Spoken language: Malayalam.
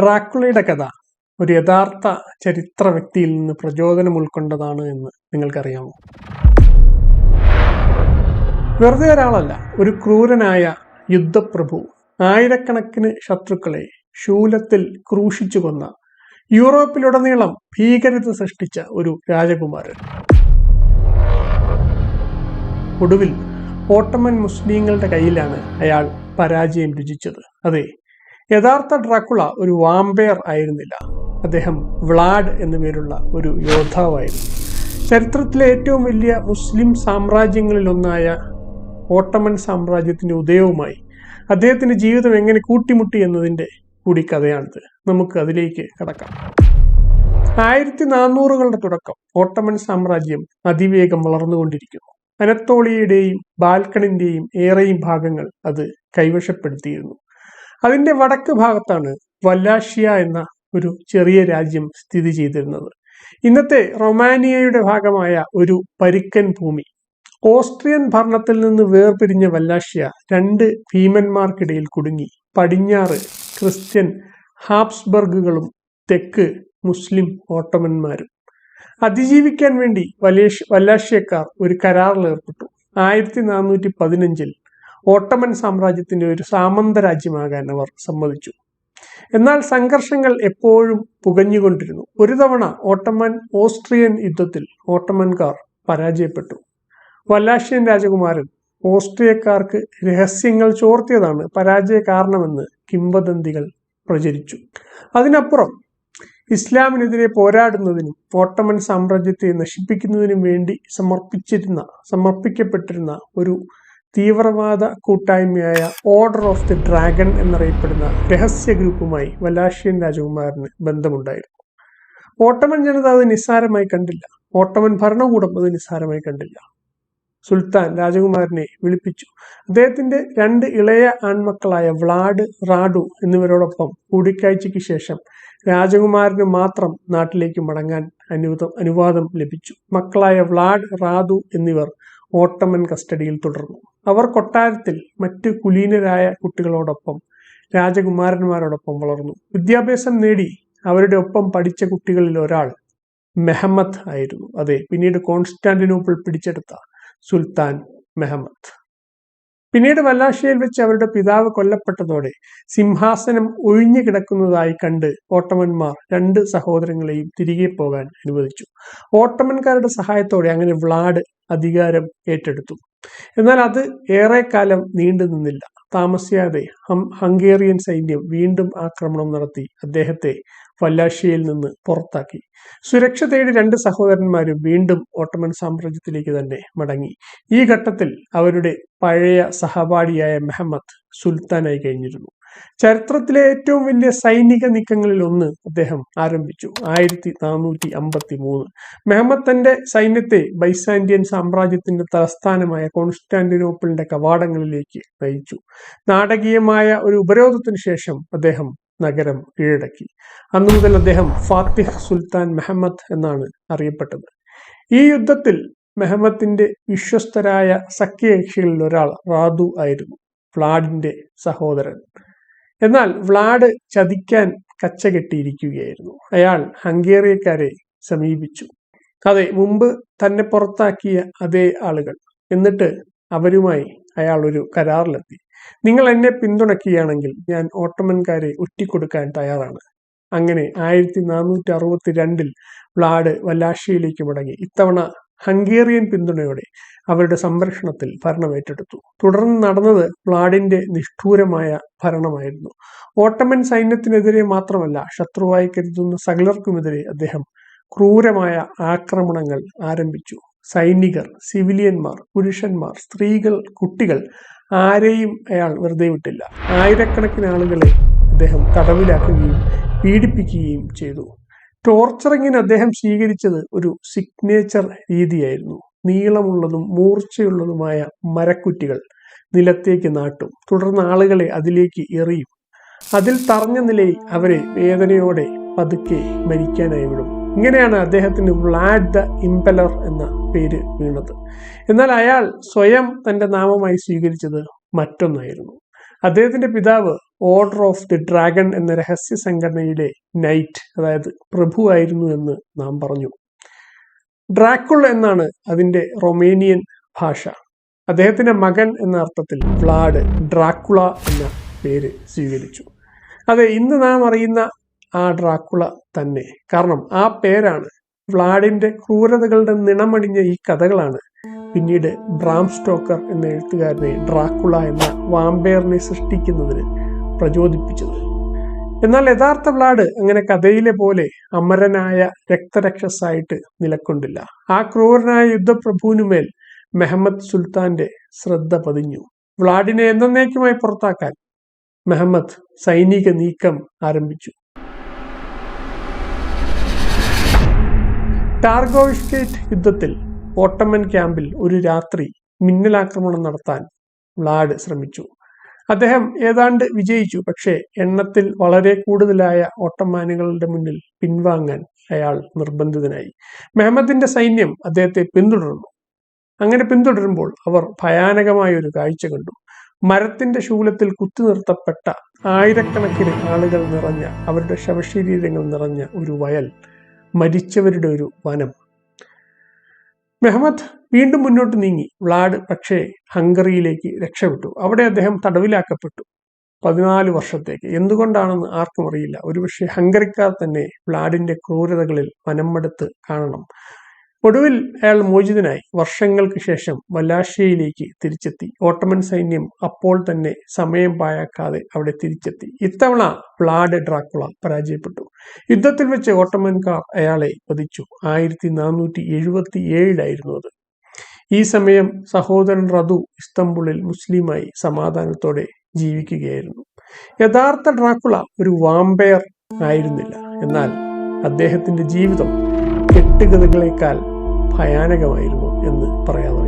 ഡ്രാക്കുളയുടെ കഥ ഒരു യഥാർത്ഥ ചരിത്ര വ്യക്തിയിൽ നിന്ന് പ്രചോദനം ഉൾക്കൊണ്ടതാണ് എന്ന് നിങ്ങൾക്കറിയാമോ? വെറുതെ ഒരാളല്ല, ഒരു ക്രൂരനായ യുദ്ധപ്രഭു, ആയിരക്കണക്കിന് ശത്രുക്കളെ ശൂലത്തിൽ ക്രൂശിച്ചു കൊന്ന, യൂറോപ്പിലുടനീളം ഭീകരത സൃഷ്ടിച്ച ഒരു രാജകുമാരൻ. ഒടുവിൽ ഓട്ടോമൻ മുസ്ലിങ്ങളുടെ കയ്യിലാണ് അയാൾ പരാജയം രുചിച്ചത്. അതെ, യഥാർത്ഥ ഡ്രാക്കുള ഒരു വാമ്പയർ ആയിരുന്നില്ല. അദ്ദേഹം വ്ളാഡ് എന്നു പേരുള്ള ഒരു യോദ്ധാവായിരുന്നു. ചരിത്രത്തിലെ ഏറ്റവും വലിയ മുസ്ലിം സാമ്രാജ്യങ്ങളിലൊന്നായ ഓട്ടോമൻ സാമ്രാജ്യത്തിന്റെ ഉദയവുമായി അദ്ദേഹത്തിന്റെ ജീവിതം എങ്ങനെ കൂട്ടിമുട്ടി എന്നതിന്റെ കൂടി കഥയാണിത്. നമുക്ക് അതിലേക്ക് കടക്കാം. 1400കളുടെ തുടക്കം. ഓട്ടോമൻ സാമ്രാജ്യം അതിവേഗം വളർന്നുകൊണ്ടിരിക്കുന്നു. അനത്തോളിയയുടെയും ബാൽക്കണിന്റെയും ഏറെയും ഭാഗങ്ങൾ അത് കൈവശപ്പെടുത്തിയിരുന്നു. അതിന്റെ വടക്ക് ഭാഗത്താണ് വല്ലാഷ്യ എന്ന ഒരു ചെറിയ രാജ്യം സ്ഥിതി ചെയ്തിരുന്നത്. ഇന്നത്തെ റൊമാനിയയുടെ ഭാഗമായ ഒരു പരുക്കൻ ഭൂമി. ഓസ്ട്രിയൻ ഭരണത്തിൽ നിന്ന് വേർപിരിഞ്ഞ വല്ലാഷ്യ രണ്ട് ഭീമന്മാർക്കിടയിൽ കുടുങ്ങി. പടിഞ്ഞാറ് ക്രിസ്ത്യൻ ഹാബ്സ്ബർഗുകളും തെക്ക് മുസ്ലിം ഓട്ടോമന്മാരും. അതിജീവിക്കാൻ വേണ്ടി വല്ലാഷ്യക്കാർ ഒരു കരാറിൽ ഏർപ്പെട്ടു. 1415 ഓട്ടോമൻ സാമ്രാജ്യത്തിന്റെ ഒരു സാമന്ത രാജ്യമാകാൻ അവർ സമ്മതിച്ചു. എന്നാൽ സംഘർഷങ്ങൾ എപ്പോഴും പുകഞ്ഞുകൊണ്ടിരുന്നു. ഒരു തവണ ഓട്ടോമൻ ഓസ്ട്രിയൻ യുദ്ധത്തിൽ ഓട്ടോമൻകാർ പരാജയപ്പെട്ടു. വല്ലാഷ്യൻ രാജകുമാരൻ ഓസ്ട്രിയക്കാർക്ക് രഹസ്യങ്ങൾ ചോർത്തിയതാണ് പരാജയ കാരണമെന്ന് കിംവദന്തികൾ പ്രചരിച്ചു. അതിനപ്പുറം ഇസ്ലാമിനെതിരെ പോരാടുന്നതിനും ഓട്ടോമൻ സാമ്രാജ്യത്തെ നശിപ്പിക്കുന്നതിനും വേണ്ടി സമർപ്പിക്കപ്പെട്ടിരുന്ന ഒരു തീവ്രവാദ കൂട്ടായ്മയായ ഓർഡർ ഓഫ് ദി ഡ്രാഗൺ എന്നറിയപ്പെടുന്ന രഹസ്യ ഗ്രൂപ്പുമായി വല്ലാഷ്യൻ രാജകുമാരന് ബന്ധമുണ്ടായിരുന്നു. ഓട്ടോമൻ ജനത അത് നിസ്സാരമായി കണ്ടില്ല. ഓട്ടോമൻ ഭരണകൂടം അത് നിസ്സാരമായി കണ്ടില്ല. സുൽത്താൻ രാജകുമാരനെ വിളിപ്പിച്ചു. അദ്ദേഹത്തിന്റെ 2 ഇളയ ആൺമക്കളായ വ്ളാഡ്, റാഡു എന്നിവരോടൊപ്പം കൂടിക്കാഴ്ചയ്ക്ക് ശേഷം രാജകുമാരന് മാത്രം നാട്ടിലേക്ക് മടങ്ങാൻ അനുവാദം ലഭിച്ചു. മക്കളായ വ്ളാഡ്, റാഡു എന്നിവർ ഓട്ടോമൻ കസ്റ്റഡിയിൽ തുടർന്നു. അവർ കൊട്ടാരത്തിൽ മറ്റു കുലീനരായ കുട്ടികളോടൊപ്പം രാജകുമാരന്മാരോടൊപ്പം വളർന്നു. വിദ്യാഭ്യാസം നേടി അവരുടെ ഒപ്പം പഠിച്ച കുട്ടികളിൽ ഒരാൾ മെഹമ്മദ് ആയിരുന്നു. അതെ, പിന്നീട് കോൺസ്റ്റാന്റിനോപ്പിൾ പിടിച്ചെടുത്ത സുൽത്താൻ മെഹമ്മദ്. പിന്നീട് വല്ലാഷ്യയിൽ വെച്ച് അവരുടെ പിതാവ് കൊല്ലപ്പെട്ടതോടെ സിംഹാസനം ഒഴിഞ്ഞു കിടക്കുന്നതായി കണ്ട് ഓട്ടോമന്മാർ 2 സഹോദരങ്ങളെയും തിരികെ പോകാൻ അനുവദിച്ചു. ഓട്ടോമൻകാരുടെ സഹായത്തോടെ അങ്ങനെ വ്ളാഡ് അധികാരം ഏറ്റെടുത്തു. എന്നാൽ അത് ഏറെക്കാലം നീണ്ടു നിന്നില്ല. താമസിയാതെ ഹംഗേറിയൻ സൈന്യം വീണ്ടും ആക്രമണം നടത്തി അദ്ദേഹത്തെ വല്ലാഷ്യയിൽ നിന്ന് പുറത്താക്കി. സുരക്ഷ തേടി 2 സഹോദരന്മാരും വീണ്ടും ഓട്ടോമൻ സാമ്രാജ്യത്തിലേക്ക് തന്നെ മടങ്ങി. ഈ ഘട്ടത്തിൽ അവരുടെ പഴയ സഹപാഠിയായ മെഹമ്മദ് സുൽത്താനായി കഴിഞ്ഞിരുന്നു. ചരിത്രത്തിലെ ഏറ്റവും വലിയ സൈനിക നീക്കങ്ങളിൽ ഒന്ന് അദ്ദേഹം ആരംഭിച്ചു. 1453 മെഹമ്മദ് തന്റെ സൈന്യത്തെ ബൈസാന്റിയൻ സാമ്രാജ്യത്തിന്റെ തലസ്ഥാനമായ കോൺസ്റ്റാന്റിനോപ്പിളിന്റെ കവാടങ്ങളിലേക്ക് നയിച്ചു. നാടകീയമായ ഒരു ഉപരോധത്തിന് ശേഷം അദ്ദേഹം നഗരം കീഴടക്കി. അന്നു മുതൽ അദ്ദേഹം ഫാത്തിഹ് സുൽത്താൻ മെഹമ്മദ് എന്നാണ് അറിയപ്പെട്ടത്. ഈ യുദ്ധത്തിൽ മെഹമ്മദിന്റെ വിശ്വസ്തരായ സഖ്യകക്ഷികളിൽ ഒരാൾ റാദു ആയിരുന്നു, വ്ളാഡിന്റെ സഹോദരൻ. എന്നാൽ വ്ളാഡ് ചതിക്കാൻ കച്ചകെട്ടിയിരിക്കുകയായിരുന്നു. അയാൾ ഹംഗേറിയക്കാരെ സമീപിച്ചു. അതെ, മുമ്പ് തന്നെ പുറത്താക്കിയ അതേ ആളുകൾ. എന്നിട്ട് അവരുമായി അയാൾ ഒരു കരാറിലെത്തി. നിങ്ങൾ എന്നെ പിന്തുണയ്ക്കുകയാണെങ്കിൽ ഞാൻ ഓട്ടോമൻകാരെ ഒറ്റിക്കൊടുക്കാൻ തയ്യാറാണ്. അങ്ങനെ 1462 വ്ളാഡ് വല്ലാഷ്യയിലേക്ക് മടങ്ങി. ഇത്തവണ ഹംഗേറിയൻ പിന്തുണയോടെ അവരുടെ സംരക്ഷണത്തിൽ ഭരണം ഏറ്റെടുത്തു. തുടർന്ന് നടന്നത് വ്ളാഡിന്റെ നിഷ്ഠൂരമായ ഭരണമായിരുന്നു. ഓട്ടോമൻ സൈന്യത്തിനെതിരെ മാത്രമല്ല, ശത്രുവായി കരുതുന്ന സകലർക്കുമെതിരെ അദ്ദേഹം ക്രൂരമായ ആക്രമണങ്ങൾ ആരംഭിച്ചു. സൈനികർ, സിവിലിയന്മാർ, പുരുഷന്മാർ, സ്ത്രീകൾ, കുട്ടികൾ ആരെയും അയാൾ വെറുതെ വിട്ടില്ല. ആയിരക്കണക്കിന് ആളുകളെ അദ്ദേഹം തടവിലാക്കുകയും പീഡിപ്പിക്കുകയും ചെയ്തു. ടോർച്ചറിങ്ങിന് അദ്ദേഹം സ്വീകരിച്ചത് ഒരു സിഗ്നേച്ചർ രീതിയായിരുന്നു. നീളമുള്ളതും മൂർച്ചയുള്ളതുമായ മരക്കുറ്റികൾ നിലത്തേക്ക് നാട്ടും. തുടർന്ന് ആളുകളെ അതിലേക്ക് എറിയും. അതിൽ തറഞ്ഞ നിലയിൽ അവരെ വേദനയോടെ പതുക്കെ മരിക്കാനായി വിടും. ഇങ്ങനെയാണ് അദ്ദേഹത്തിന് വ്ളാഡ് ദ ഇംപെലർ എന്ന പേര് വീണത്. എന്നാൽ അയാൾ സ്വയം തന്റെ നാമമായി സ്വീകരിച്ചത് മറ്റൊന്നായിരുന്നു. അദ്ദേഹത്തിന്റെ പിതാവ് ഓർഡർ ഓഫ് ദി ഡ്രാഗൺ എന്ന രഹസ്യ സംഘടനയിലെ നൈറ്റ്, അതായത് പ്രഭു ആയിരുന്നു എന്ന് നാം പറഞ്ഞു. ഡ്രാക്കുൾ എന്നാണ് അതിന്റെ റൊമേനിയൻ ഭാഷ. അദ്ദേഹത്തിന്റെ മകൻ എന്ന അർത്ഥത്തിൽ വ്ലാഡ് ഡ്രാക്കുള എന്ന പേര് സ്വീകരിച്ചു. അതെ, ഇന്ന് നാം അറിയുന്ന ആ ഡ്രാക്കുള തന്നെ. കാരണം ആ പേരാണ്, വ്ലാഡിന്റെ ക്രൂരതകളുടെ നിണമണിഞ്ഞ ഈ കഥകളാണ് പിന്നീട് ബ്രാം സ്റ്റോക്കർ എന്ന എഴുത്തുകാരനെ ഡ്രാക്കുള എന്ന വാമ്പയറിനെ സൃഷ്ടിക്കുന്നതിന് പ്രചോദിപ്പിച്ചത്. എന്നാൽ യഥാർത്ഥ വ്ലാഡ് അങ്ങനെ കഥയിലെ പോലെ അമരനായ രക്തരക്ഷസായിട്ട് നിലക്കൊണ്ടില്ല. ആ ക്രൂരനായ യുദ്ധപ്രഭുവിനുമേൽ മെഹമ്മദ് സുൽത്താന്റെ ശ്രദ്ധ പതിഞ്ഞു. വ്ലാഡിനെ എന്നേക്കുമായി പുറത്താക്കാൻ മെഹമ്മദ് സൈനിക നീക്കം ആരംഭിച്ചു. ടാർഗോവിഷ്കേറ്റ് യുദ്ധത്തിൽ ഓട്ടോമൻ ക്യാമ്പിൽ ഒരു രാത്രി മിന്നലാക്രമണം നടത്താൻ വ്ലാഡ് ശ്രമിച്ചു. അദ്ദേഹം ഏതാണ്ട് വിജയിച്ചു. പക്ഷേ എണ്ണത്തിൽ വളരെ കൂടുതലായ ഓട്ടോമാനുകളുടെ മുന്നിൽ പിൻവാങ്ങാൻ അയാൾ നിർബന്ധിതനായി. മെഹമ്മദിന്റെ സൈന്യം അദ്ദേഹത്തെ പിന്തുടർന്നു. അങ്ങനെ പിന്തുടരുമ്പോൾ അവർ ഭയാനകമായ ഒരു കാഴ്ച കണ്ടു. മരത്തിന്റെ ശൂലത്തിൽ കുത്തി നിർത്തപ്പെട്ട ആയിരക്കണക്കിന് ആളുകൾ നിറഞ്ഞ, അവരുടെ ശവശരീരങ്ങൾ നിറഞ്ഞ ഒരു വയൽ, മരിച്ചവരുടെ ഒരു വനം. മെഹമ്മദ് വീണ്ടും മുന്നോട്ട് നീങ്ങി. വ്ലാഡ് പക്ഷേ ഹംഗറിയിലേക്ക് രക്ഷപ്പെട്ടു. അവിടെ അദ്ദേഹം തടവിലാക്കപ്പെട്ടു 14 വർഷത്തേക്ക്. എന്തുകൊണ്ടാണെന്ന് ആർക്കും അറിയില്ല. ഒരുപക്ഷെ ഹംഗറിക്കാർ തന്നെ വ്ലാഡിന്റെ ക്രൂരതകളിൽ മനംമടുത്ത് കാണണം. ഒടുവിൽ അയാൾ മോചിതനായി. വർഷങ്ങൾക്ക് ശേഷം വല്ലാഷ്യയിലേക്ക് തിരിച്ചെത്തി. ഓട്ടോമൻ സൈന്യം അപ്പോൾ തന്നെ സമയം പാഴാക്കാതെ അവിടെ തിരിച്ചെത്തി. ഇത്തവണ വ്ലാഡ് ഡ്രാക്കുള പരാജയപ്പെട്ടു. യുദ്ധത്തിൽ വെച്ച് ഓട്ടോമൻകാർ അയാളെ വധിച്ചു. 1477 അത്. ഈ സമയം സഹോദരൻ റതു ഇസ്തംബുളിൽ മുസ്ലിമായി സമാധാനത്തോടെ ജീവിക്കുകയായിരുന്നു. യഥാർത്ഥ ഡ്രാക്കുള ഒരു വാമ്പയർ ആയിരുന്നില്ല. എന്നാൽ അദ്ദേഹത്തിന്റെ ജീവിതം കെട്ടുകഥകളേക്കാൾ ഭയാനകമായിരുന്നു എന്ന് പറയാം.